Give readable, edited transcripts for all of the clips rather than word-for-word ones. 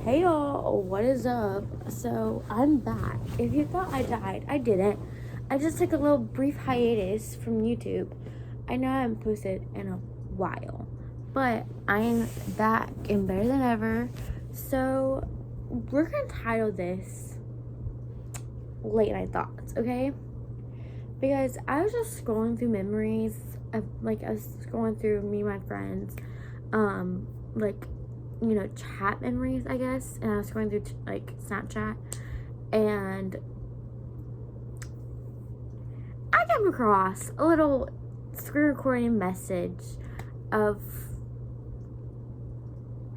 Hey y'all, what is up? So I'm back. If you thought I died, I didn't. I just took a little brief hiatus from YouTube. I know I haven't posted in a while, but I'm back and better than ever. So we're gonna title this Late Night Thoughts, okay? Because I was just scrolling through memories of, I was scrolling through me and my friends, chat memories, I guess, and I was going through Snapchat, and I came across a little screen recording message of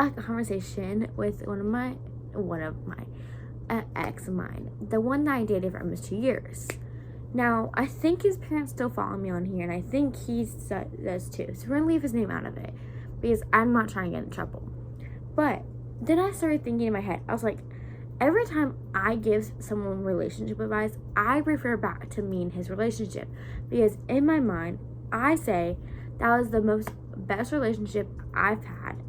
a conversation with one of my ex of mine, the one that I dated for almost 2 years. Now, I think his parents still follow me on here, and I think he does too, so we're gonna leave his name out of it, because I'm not trying to get in trouble. But then I started thinking in my head, I was like, every time I give someone relationship advice, I refer back to me and his relationship. Because in my mind, I say that was the best relationship I've had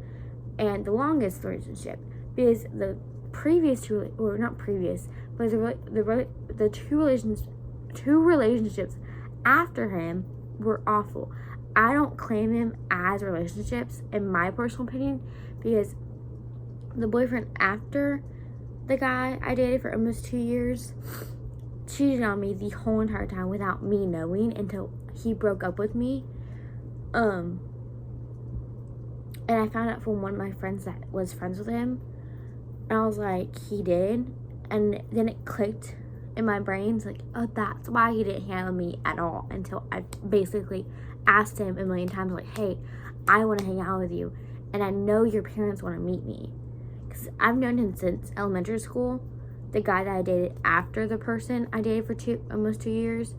and the longest relationship. Because the previous two, or not previous, but the two relationships after him were awful. I don't claim them as relationships, in my personal opinion, because the boyfriend after the guy I dated for almost 2 years cheated on me the whole entire time without me knowing until he broke up with me. And I found out from one of my friends that was friends with him. And I was like, he did. And then it clicked in my brain. It's like, oh, that's why he didn't handle me at all, until I basically asked him a million times, like, hey, I want to hang out with you, and I know your parents want to meet me. Because I've known him since elementary school, the guy that I dated after the person I dated for almost 2 years.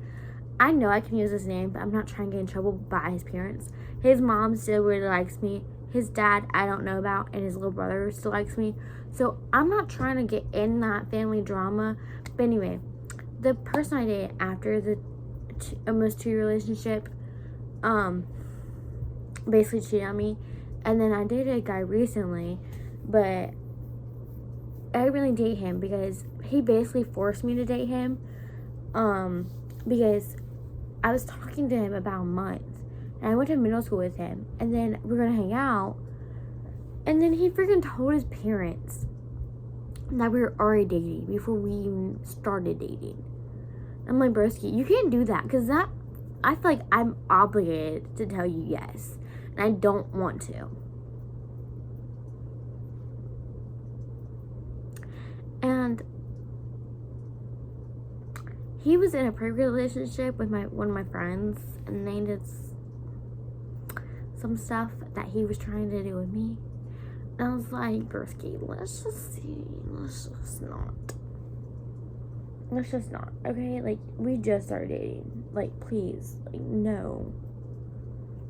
I know I can use his name, but I'm not trying to get in trouble by his parents. His mom still really likes me. His dad, I don't know about, and his little brother still likes me. So I'm not trying to get in that family drama. But anyway, the person I dated after the almost 2 year relationship, basically cheated on me. And then I dated a guy recently, but I didn't really date him because he basically forced me to date him. Because I was talking to him about a month, and I went to middle school with him, and then we were gonna hang out, and then he freaking told his parents that we were already dating before we even started dating. I'm like, broski, you can't do that, because that, I feel like I'm obligated to tell you yes, and I don't want to. And he was in a previous relationship with one of my friends, and they did some stuff that he was trying to do with me. And I was like, Gursky, let's just not, okay? Like, we just started dating. Like, please, like, no.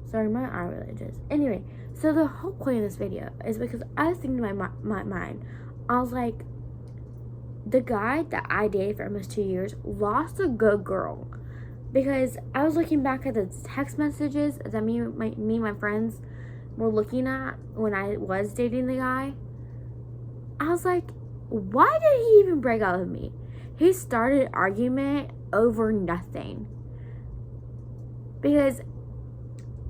Sorry, my eye religious. Anyway, so the whole point of this video is because I was thinking in my mind, I was like, the guy that I dated for almost 2 years lost a good girl. Because I was looking back at the text messages that me and my friends were looking at when I was dating the guy. I was like, why did he even break up with me? He started an argument over nothing. Because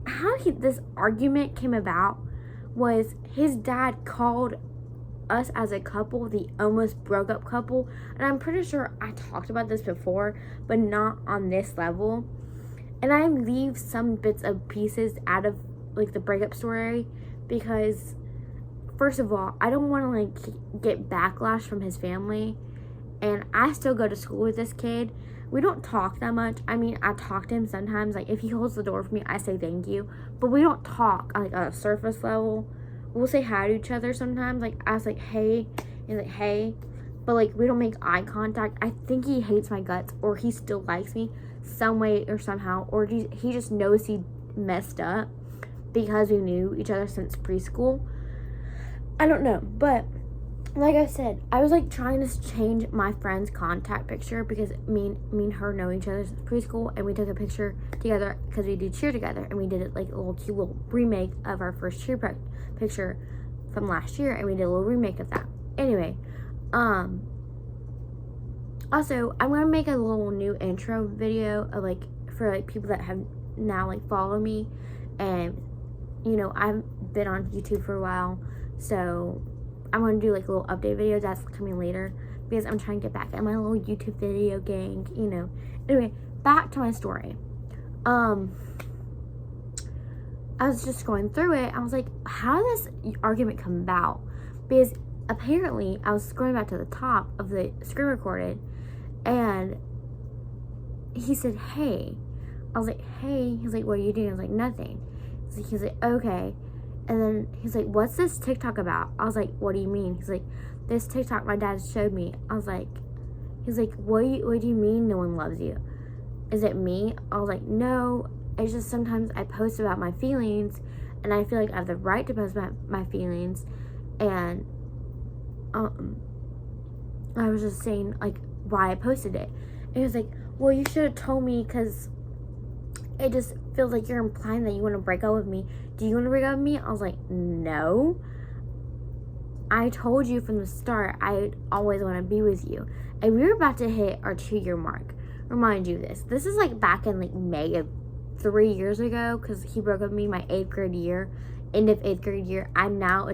how this argument came about was his dad called us as a couple the almost broke up couple, and I'm pretty sure I talked about this before, but not on this level. And I leave some bits of pieces out of like the breakup story because, first of all, I don't want to like get backlash from his family, and I still go to school with this kid. We don't talk that much. I mean, I talk to him sometimes. Like, if he holds the door for me, I say thank you, but we don't talk like on a surface level. We'll say hi to each other sometimes. Like, I was like, hey, and like, hey. But, like, we don't make eye contact. I think he hates my guts, or he still likes me some way or somehow. Or he just knows he messed up because we knew each other since preschool. I don't know. But, like I said, I was, like, trying to change my friend's contact picture because me and her know each other since preschool. And we took a picture together because we did cheer together. And we did it, like, a little cute little remake of our first cheer picture from last year, and we did a little remake of that. Anyway, Anyway, also, I'm gonna make a little new intro video of, like, for, like, people that have now, like, follow me, and, you know, I've been on YouTube for a while, so I'm gonna do, like, a little update video that's coming later, because I'm trying to get back at my little YouTube video gang, you know. Anyway, back to my story. I was just going through it. I was like, how did this argument come about? Because apparently, I was scrolling back to the top of the screen recorded, and he said, hey. I was like, hey. He's like, what are you doing? I was like, nothing. He's like, okay. And then he's like, what's this TikTok about? I was like, what do you mean? He's like, this TikTok my dad showed me. I was like, he's like, what do you mean no one loves you? Is it me? I was like, no. It's just sometimes I post about my feelings, and I feel like I have the right to post about my feelings, and I was just saying, like, why I posted it. And he was like, well, you should have told me, because it just feels like you're implying that you want to break up with me. Do you want to break up with me? I was like, no. I told you from the start I always want to be with you. And we were about to hit our 2-year mark. Remind you of this. This is, like, back in, like, May of 3 years ago, because he broke up with me my 8th grade year. End of 8th grade year. I'm now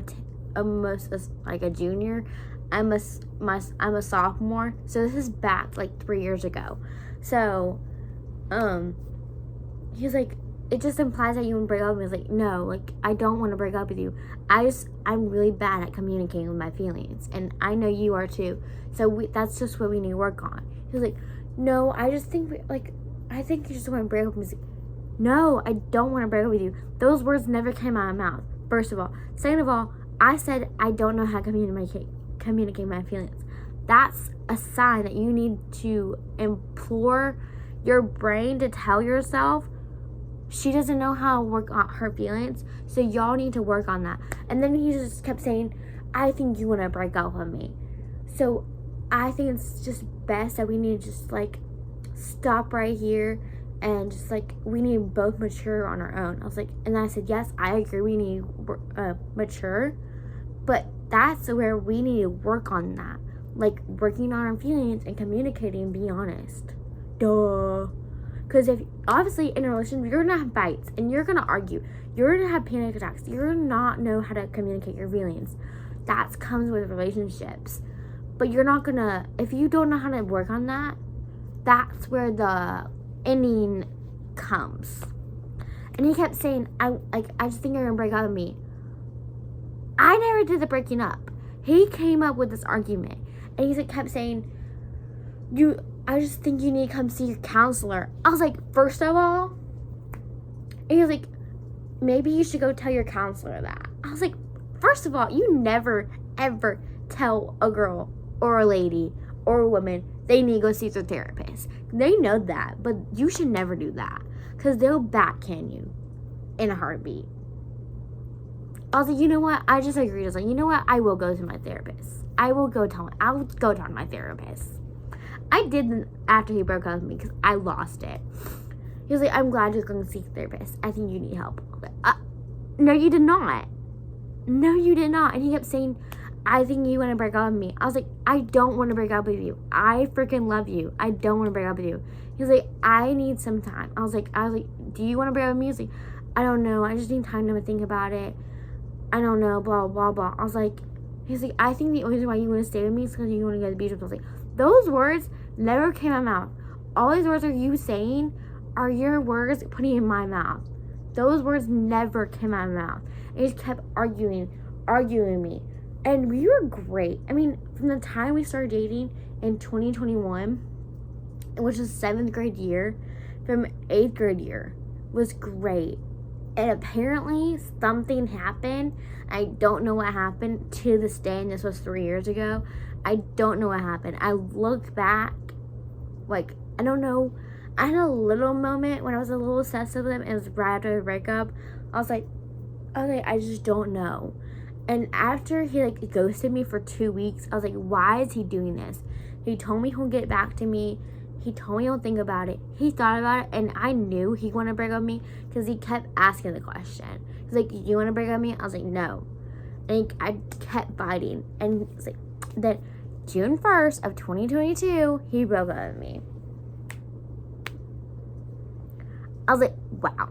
almost like a junior. I'm a sophomore. So this is back, like, 3 years ago. So, he's like, it just implies that you want to break up with me. I was like, no, like, I don't want to break up with you. I'm really bad at communicating with my feelings, and I know you are too. So that's just what we need to work on. He was like, no, I just think, I think you just want to break up with me. No, I don't want to break up with you. Those words never came out of my mouth, first of all. Second of all, I said I don't know how to communicate my feelings. That's a sign that you need to implore your brain to tell yourself she doesn't know how to work on her feelings, so y'all need to work on that. And then he just kept saying, I think you want to break up with me. So I think it's just best that we need to just, like, stop right here and just, like, we need to both mature on our own. I was like, and I said, yes, I agree, we need to mature, but that's where we need to work on that. Like, working on our feelings and communicating and being honest. Duh. Because if, obviously, in a relationship, you're going to have fights, and you're going to argue. You're going to have panic attacks. You're going to not know how to communicate your feelings. That comes with relationships. But you're not going to, if you don't know how to work on that, that's where the ending comes. And he kept saying, I just think you're going to break up with me. I never did the breaking up. He came up with this argument. And he kept saying, I just think you need to come see your counselor. I was like, first of all, and he was like, maybe you should go tell your counselor that. I was like, first of all, you never, ever tell a girl or a lady or a woman they need to go see their therapist. They know that, but you should never do that, because they'll backhand you in a heartbeat. I was like, you know what? I just agreed. I was like, you know what? I will go to my therapist. I will go talk to my therapist. I did after he broke up with me, because I lost it. He was like, I'm glad you're going to seek a therapist. I think you need help. I was like, no, you did not. No, you did not. And he kept saying, I think you want to break up with me. I was like, I don't want to break up with you. I freaking love you. I don't want to break up with you. He was like, I need some time. I was like, do you want to break up with me? He was like, I don't know. I just need time to think about it. I don't know, blah, blah, blah. I was like, he's like, I think the only reason why you want to stay with me is because you want to go to the beach. I was like, those words never came out of my mouth. All these words are you saying are your words putting in my mouth. Those words never came out of my mouth. And he just kept arguing with me. And we were great. I mean, from the time we started dating in 2021, which was 7th grade year, from 8th grade year, was great. And apparently something happened. I don't know what happened to this day, and this was 3 years ago. I don't know what happened. I look back, like, I don't know. I had a little moment when I was a little obsessed with him. It was right after the breakup. I was like, okay, I just don't know. And after he, like, ghosted me for 2 weeks, I was like, why is he doing this? He told me he'll get back to me. He told me he'll think about it. He thought about it, and I knew he wanted to break up with me because he kept asking the question. He's like, you want to break up with me? I was like, no. And I kept fighting. And he's like, Then June 1st of 2022, he broke up with me. I was like, wow.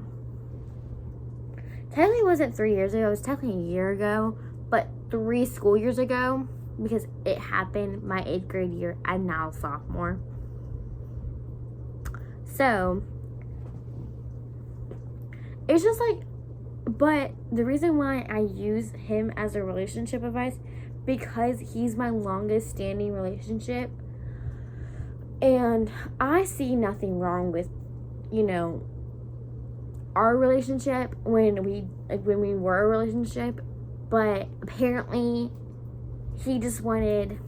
Technically it wasn't 3 years ago, it was technically a year ago, but 3 school years ago, because it happened my 8th grade year. I'm now a sophomore. So, it's just like, but the reason why I use him as a relationship advice, because he's my longest standing relationship, and I see nothing wrong with, you know, our relationship when we were a relationship, but apparently he just wanted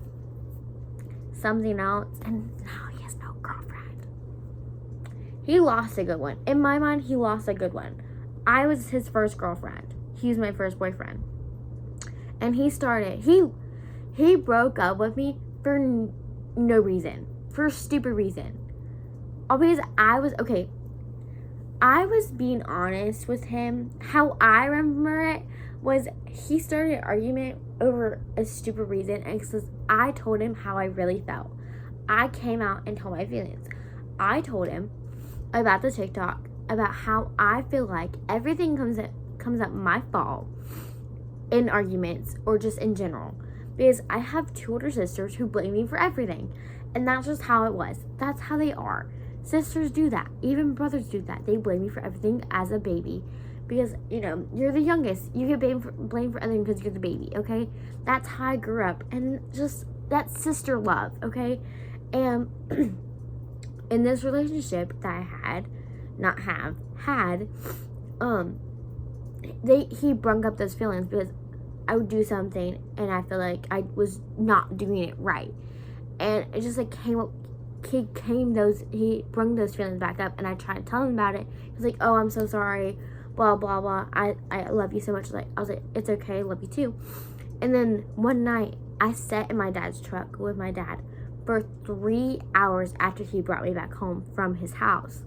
something else, and now he has no girlfriend. He lost a good one. In my mind, he lost a good one. I was his first girlfriend. He was my first boyfriend. And he broke up with me for no reason. For a stupid reason. All because I was being honest with him. How I remember it was he started an argument over a stupid reason, and because I told him how I really felt. I came out and told my feelings. I told him about the TikTok, about how I feel like everything comes up my fault in arguments or just in general, because I have 2 older sisters who blame me for everything, and that's just how it was. That's how they are. Sisters do that. Even brothers do that. They blame me for everything as a baby, because, you know, you're the youngest. You get blamed for everything because you're the baby, okay? That's how I grew up, and just that sister love, okay? And in this relationship that I had, he brung up those feelings because I would do something and I feel like I was not doing it right, and it just like he brung those feelings back up, and I tried to tell him about it. He was like, oh, I'm so sorry, blah blah blah, I love you so much. Like, I was like, it's okay, I love you too. And then one night I sat in my dad's truck with my dad for 3 hours after he brought me back home from his house.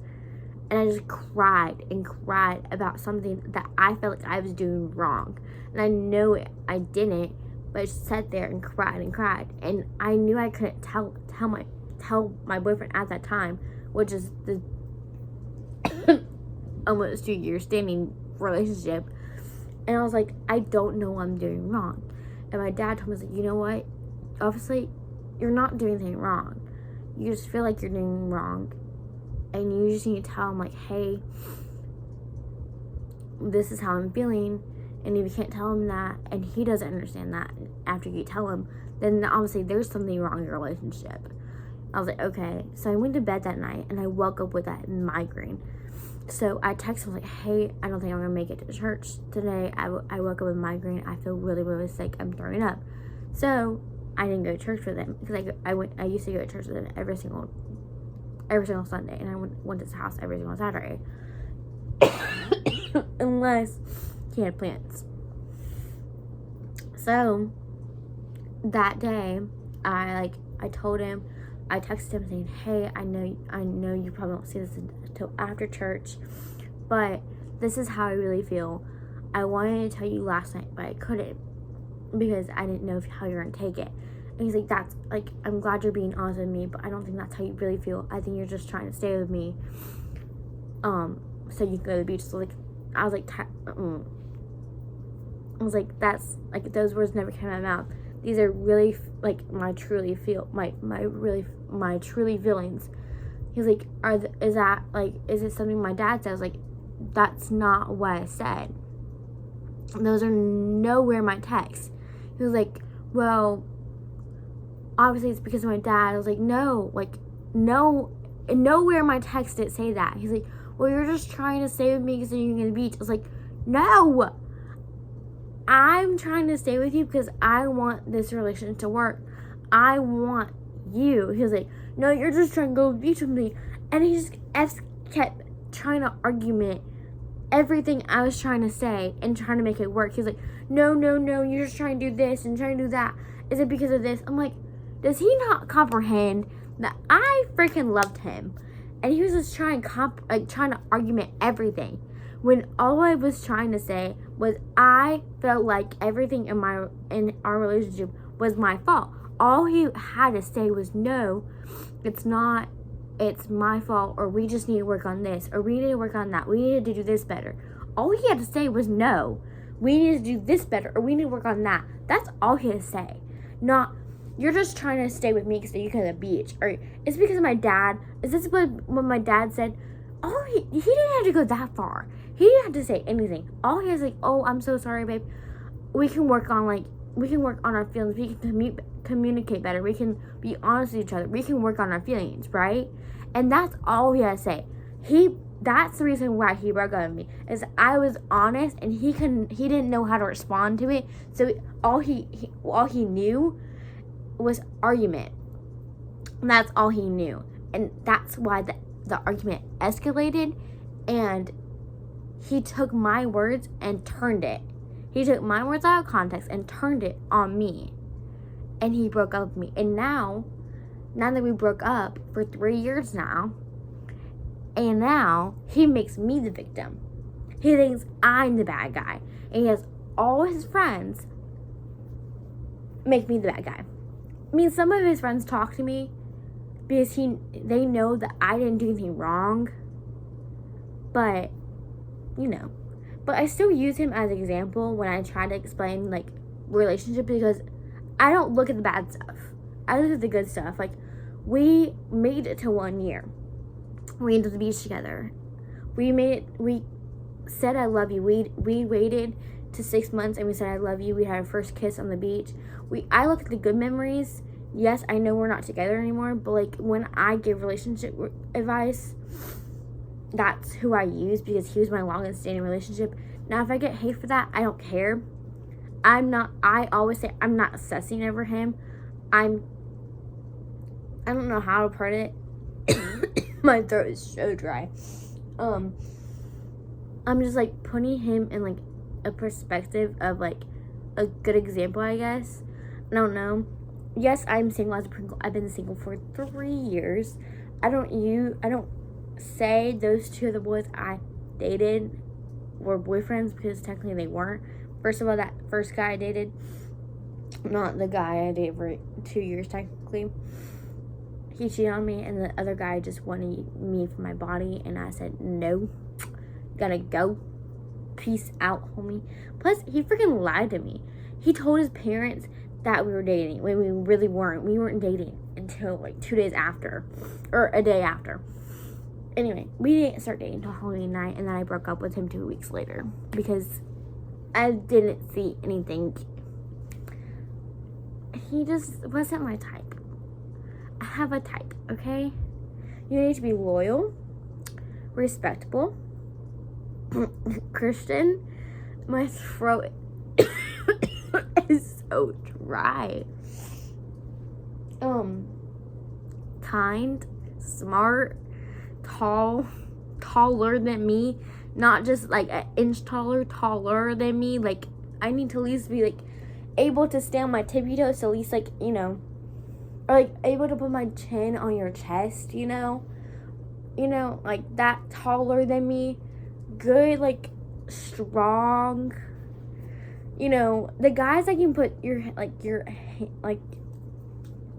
And I just cried and cried about something that I felt like I was doing wrong. And I know I didn't, but I just sat there and cried and cried. And I knew I couldn't tell my boyfriend at that time, which is the almost 2 years standing relationship. And I was like, I don't know what I'm doing wrong. And my dad told me, like, you know what? Obviously, you're not doing anything wrong. You just feel like you're doing wrong. And you just need to tell him, like, hey, this is how I'm feeling. And if you can't tell him that, and he doesn't understand that after you tell him, then obviously there's something wrong in your relationship. I was like, okay. So I went to bed that night, and I woke up with that migraine. So I texted him, like, hey, I don't think I'm going to make it to church today. I woke up with migraine. I feel really, really sick. I'm throwing up. So I didn't go to church with him, because I used to go to church with him every single Sunday, and I went to his house every single Saturday. Unless he had plans. So that day, I told him, I texted him saying, hey, I know you probably won't see this until after church, but this is how I really feel. I wanted to tell you last night, but I couldn't, because I didn't know how you're gonna take it. And he's like, that's, like, I'm glad you're being honest with me, but I don't think that's how you really feel. I think you're just trying to stay with me, so you can go to the beach. So, like, I was like, that's, like, those words never came out of my mouth. These are really, like, my truly feelings. He's like, is it something my dad said? I was like, that's not what I said. Those are nowhere in my text. He was like, well, obviously it's because of my dad. I was like, no, nowhere in my text did it say that. He's like, well, you're just trying to stay with me because you're going to the beach. I was like, no, I'm trying to stay with you because I want this relationship to work. I want you. He was like, no, you're just trying to go to the beach with me. And he just kept trying to argument everything I was trying to say and trying to make it work. He was like, no, you're just trying to do this and trying to do that. Is it because of this? I'm like, does he not comprehend that I freaking loved him? And he was just trying to argument everything, when all I was trying to say was I felt like everything in our relationship was my fault. all he had to say was, no, it's not, it's my fault, or we just need to work on this, or we need to work on that, we need to do this better. All he had to say was, no, we need to do this better, or we need to work on that. That's all he had to say. Not, you're just trying to stay with me because you go to the beach, or it's because of my dad. Is this what my dad said? Oh, he didn't have to go that far. He didn't have to say anything. All he has like, oh, I'm so sorry, babe. We can work on our feelings. We can communicate better. We can be honest with each other. We can work on our feelings, right? And that's all he had to say. That's the reason why he broke up with me, is I was honest and he didn't know how to respond to it. So all he knew was argument. And that's all he knew. And that's why the argument escalated, and he took my words and turned it. He took my words out of context and turned it on me. And he broke up with me. And now that we broke up for 3 years now, and now he makes me the victim. He thinks I'm the bad guy. And he has all his friends make me the bad guy. I mean, some of his friends talk to me because they know that I didn't do anything wrong. But, But I still use him as an example when I try to explain, like, relationship, because I don't look at the bad stuff. I look at the good stuff. Like, we made it to 1 year. We went to the beach together. We said I love you. We waited to 6 months and we said I love you. We had our first kiss on the beach. I look at the good memories. Yes, I know we're not together anymore, but like when I give relationship advice, that's who I use because he was my longest standing relationship. Now, if I get hate for that, I don't care. I always say I'm not obsessing over him. I don't know how to put it. My throat is so dry. I'm just like putting him in like a perspective of like a good example, I guess. I don't know. Yes, I'm single as a Pringle. I've been single for 3 years. I don't say those two of the boys I dated were boyfriends because technically they weren't. First of all, that first guy I dated, not the guy I dated for 2 years technically, he cheated on me, and the other guy just wanted me for my body, and I said, no, gotta go. Peace out, homie. Plus, he freaking lied to me. He told his parents that we were dating when we really weren't. We weren't dating until like 2 days after, or a day after. Anyway, we didn't start dating until Halloween night, and then I broke up with him 2 weeks later because I didn't see anything. He just wasn't my type. I have a type, okay? You need to be loyal, respectable, Christian. My throat is so dry. Kind, smart, taller than me, not just like an inch taller than me. Like, I need to at least be like able to stand on my tippy toes, so at least like, or like able to put my chin on your chest, like that, taller than me, good, like strong, the guys that can put your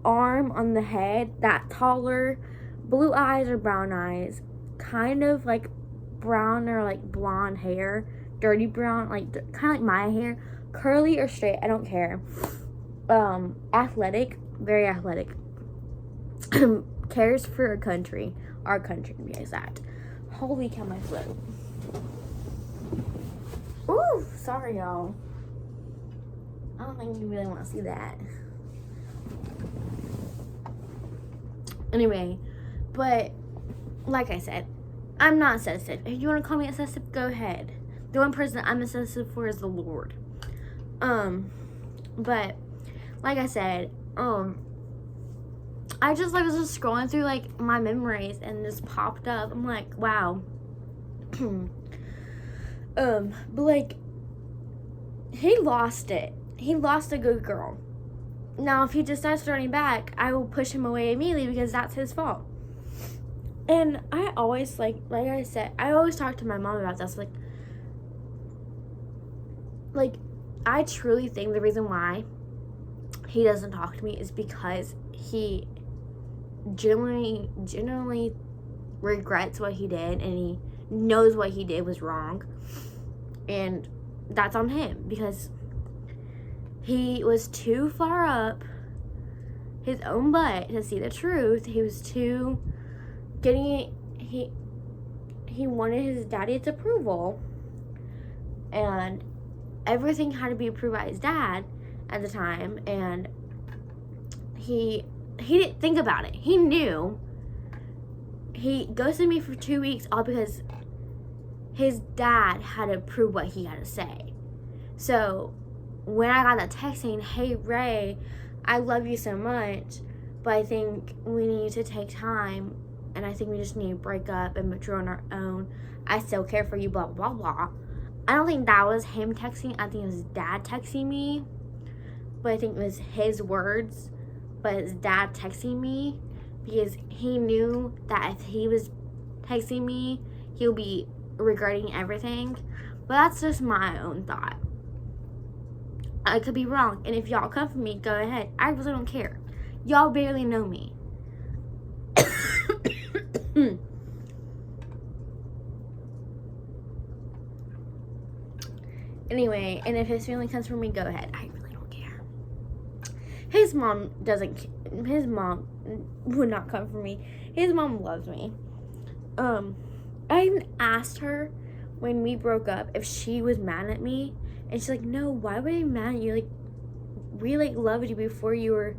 arm on the head, that taller, blue eyes or brown eyes, kind of like brown or like blonde hair, dirty brown, like kind of like my hair, curly or straight, I don't care. Athletic, very athletic. Cares for our country to be exact. Holy cow, my throat. Ooh, sorry y'all. I don't think you really want to see that. Anyway, but like I said, I'm not obsessive. If you want to call me obsessive, go ahead. The one person I'm obsessive for is the Lord. But like I said, I just was just scrolling through like my memories and this popped up. I'm like, wow. But like, he lost it. He lost a good girl. Now, if he just starts starting back, I will push him away immediately because that's his fault. And I always, like I said, I always talk to my mom about this. Like, I truly think the reason why he doesn't talk to me is because he generally regrets what he did, and he knows what he did was wrong, and that's on him because he was too far up his own butt to see the truth. He was too getting it. He wanted his daddy's approval, and everything had to be approved by his dad at the time, and he didn't think about it. He knew. He ghosted me for 2 weeks all because his dad had to approve what he had to say. So when I got that text saying, "Hey Ray, I love you so much, but I think we need to take time, and I think we just need to break up and mature on our own. I still care for you, blah, blah, blah." I don't think that was him texting. I think it was his dad texting me. But I think it was his words, but his dad texting me, because he knew that if he was texting me, he'll be regretting everything. But that's just my own thought. I could be wrong, and if y'all come for me, go ahead. I really don't care. Y'all barely know me. Anyway, and if his family comes for me, go ahead. I really don't care. His mom would not come for me. His mom loves me. I even asked her when we broke up if she was mad at me, and she's like, "No, why would I be mad at you? Like, we loved you before you were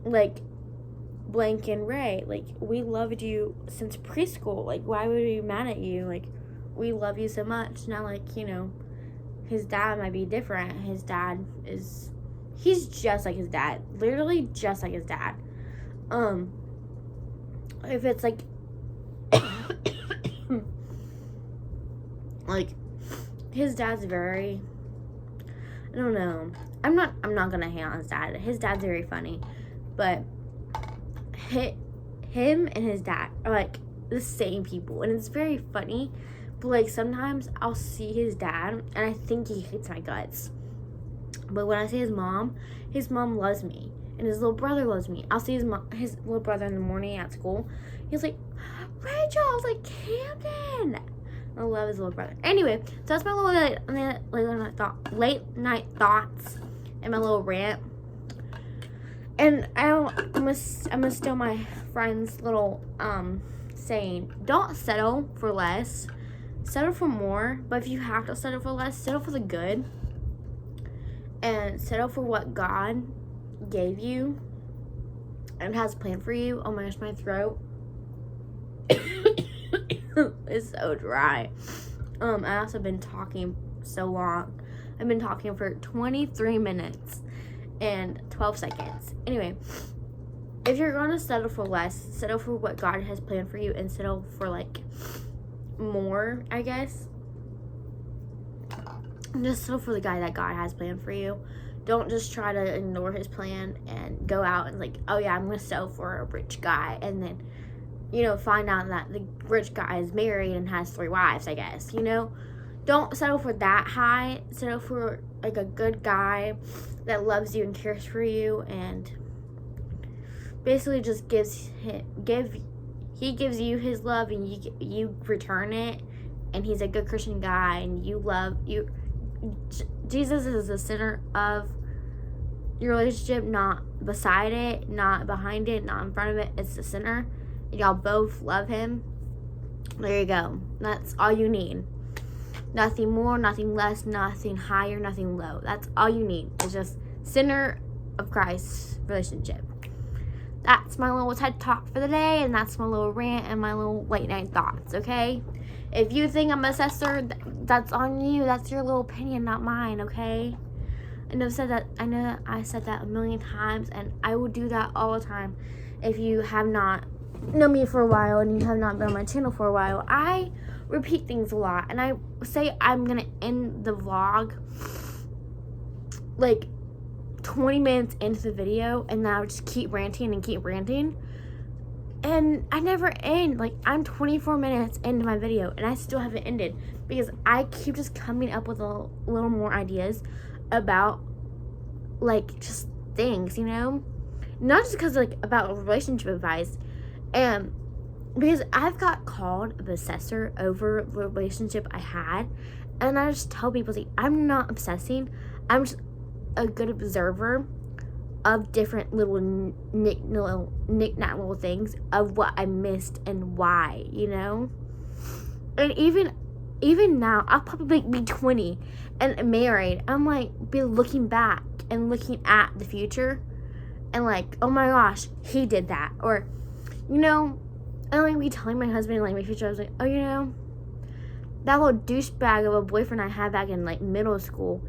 blank and Ray. Like, we loved you since preschool. Like, why would we be mad at you? Like, we love you so much." Now, his dad might be different. His dad he's just like his dad. Literally just like his dad. If it's his dad's very, I don't know. I'm not gonna hate on his dad. His dad's very funny. But him and his dad are the same people, and it's very funny. But sometimes I'll see his dad and I think he hates my guts. But when I see his mom loves me, and his little brother loves me. I'll see his little brother in the morning at school. He's like, "Rachel," I was like, "Camden." I love his little brother. Anyway, so that's my little late night thoughts and my little rant. And I'm gonna steal my friend's little saying. Don't settle for less. Settle for more, but if you have to settle for less, settle for the good. And settle for what God gave you and has planned for you. Oh my gosh, my throat is so dry. I also been talking so long. I've been talking for 23 minutes and 12 seconds. Anyway, if you're going to settle for less, settle for what God has planned for you, and settle for more, I guess. Just settle for the guy that God has planned for you. Don't just try to ignore his plan and go out and oh yeah, I'm gonna settle for a rich guy, and then find out that the rich guy is married and has 3 wives, I guess. Don't settle for that high. Settle for a good guy that loves you and cares for you, and basically just gives you his love, and you return it, and he's a good Christian guy, and you love you. Jesus is the center of your relationship, not beside it, not behind it, not in front of it. It's the center, and y'all both love him. There you go. That's all you need. Nothing more, nothing less, nothing higher, nothing low. That's all you need. It's just center of Christ relationship. That's my little TED Talk for the day, and that's my little rant and my little late night thoughts, okay? If you think I'm a assessor, that's on you. That's your little opinion, not mine, okay? I know I said that a million times, and I will do that all the time. If you have not known me for a while and you have not been on my channel for a while, I repeat things a lot, and I say I'm gonna end the vlog 20 minutes into the video, and then I'll just keep ranting, and I never end. I'm 24 minutes into my video and I still haven't ended, because I keep just coming up with a little more ideas about just things, you know? Not just because, like, about relationship advice. And because I've got called a possessor over the relationship I had. And I just tell people, like, I'm not obsessing. I'm just a good observer of different little knick-knack little things of what I missed and why, you know? And even now, I'll probably be 20 and married. I'm like, be looking back and looking at the future and like, oh my gosh, he did that. Or, you know, and like be telling my husband, like my future, I was like, oh, you know, that little douchebag of a boyfriend I had back in like middle school.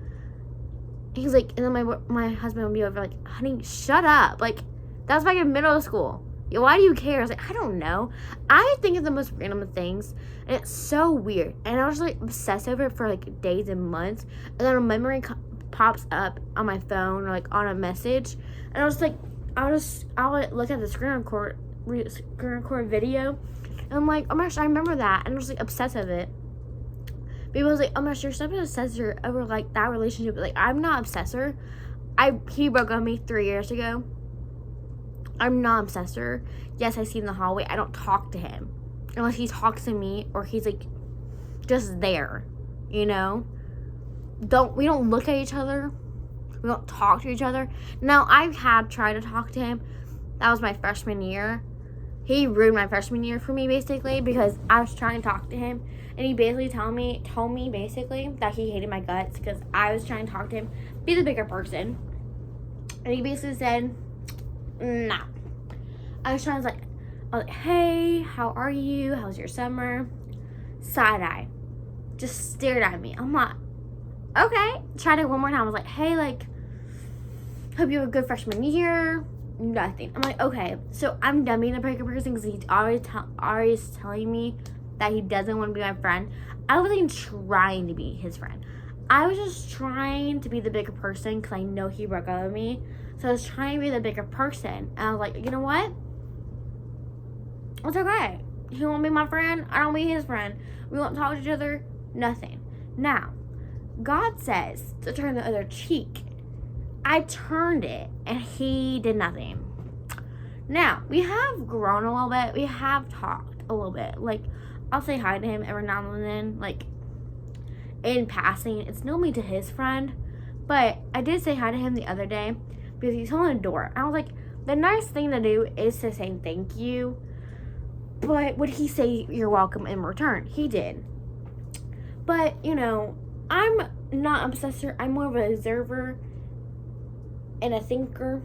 He's like, and then my husband would be over like, honey, shut up. Like, that was back in middle school. Why do you care? I was like, I don't know. I think of the most random things, and it's so weird. And I was like obsessed over it for like days and months. And then a memory pops up on my phone or like on a message, and I was like, I would look at the screen record video, and I'm like, oh my gosh, I remember that, and I was like obsessed with it. People was like, oh my gosh, you're such an obsessor over like that relationship. Like, I'm not obsessor. He broke up with me 3 years ago. I'm not obsessor. Yes, I see him in the hallway. I don't talk to him unless he talks to me or he's like just there, you know. We don't look at each other. We don't talk to each other. Now, I had tried to talk to him. That was my freshman year. He ruined my freshman year for me basically because I was trying to talk to him, and he basically told me basically that he hated my guts because I was trying to talk to him, be the bigger person, and he basically said, no. I was like, hey, how are you? How's your summer? Side eye. Just stared at me. I'm like, okay. Tried it one more time. I was like, hey, like, hope you have a good freshman year. Nothing. I'm like, okay. So I'm done being the bigger person because he's always telling me that he doesn't want to be my friend. I wasn't even trying to be his friend. I was just trying to be the bigger person because I know he broke up with me. So I was trying to be the bigger person. And I was like, you know what? It's okay. He won't be my friend. I don't be his friend. We won't talk to each other. Nothing. Now, God says to turn the other cheek. I turned it and he did nothing. Now, we have grown a little bit. We have talked a little bit. Like, I'll say hi to him every now and then. Like, in passing. It's normally to his friend. But I did say hi to him the other day because he's holding the door. I was like, the nice thing to do is to say thank you. But would he say you're welcome in return? He did. But, you know, I'm not an obsessor. I'm more of an observer and a thinker.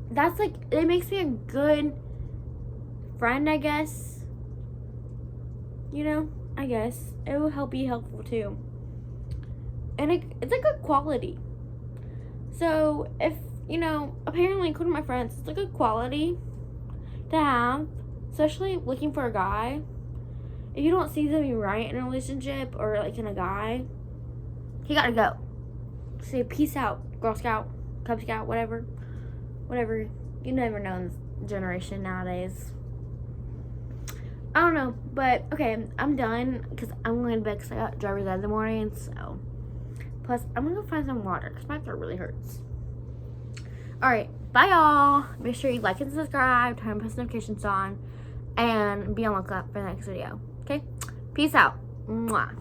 That's like, it makes me a good friend, I guess. You know, I guess. It will help be helpful too. And it's a good quality. So, if, you know, apparently, including my friends, it's a good quality to have. Especially looking for a guy. If you don't see something right in a relationship or like in a guy, he gotta go. Say peace out, Girl Scout, Cub Scout, whatever. You never know in this generation nowadays. I don't know, but okay, I'm done because I'm going to bed because I got driver's ed in the morning. So, plus I'm gonna go find some water because my throat really hurts. All right, bye y'all. Make sure you like and subscribe, turn post notifications on, and be on the lookout for the next video. Okay? Peace out. Mwah.